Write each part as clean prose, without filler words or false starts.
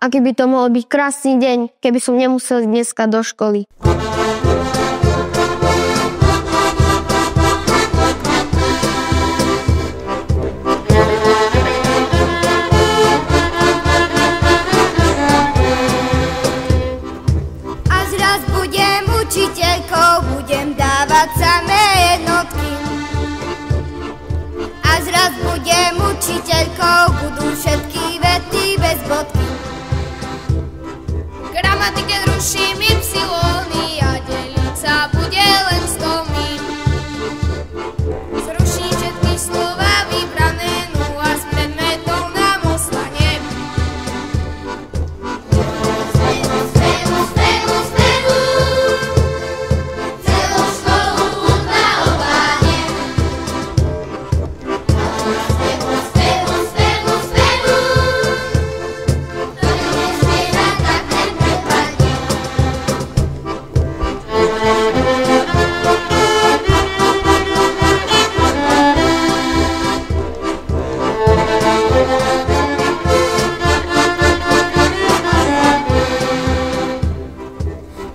aký by to mohol byť krásny deň, keby som nemusel dneska do školy. A zraz budem učiteľkou, budem dávať samé jednotky. A zraz budem učiteľkou, budú všetky vety bez bodky. Gramatike zruším ypsilóny a deliť sa bude len stovmi. Zruším všetky slova vybrané, no a s predmetom nám ostane. Celú školu hudba obáhne.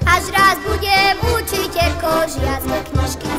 Až raz budem učiteľkou, žiacké knižky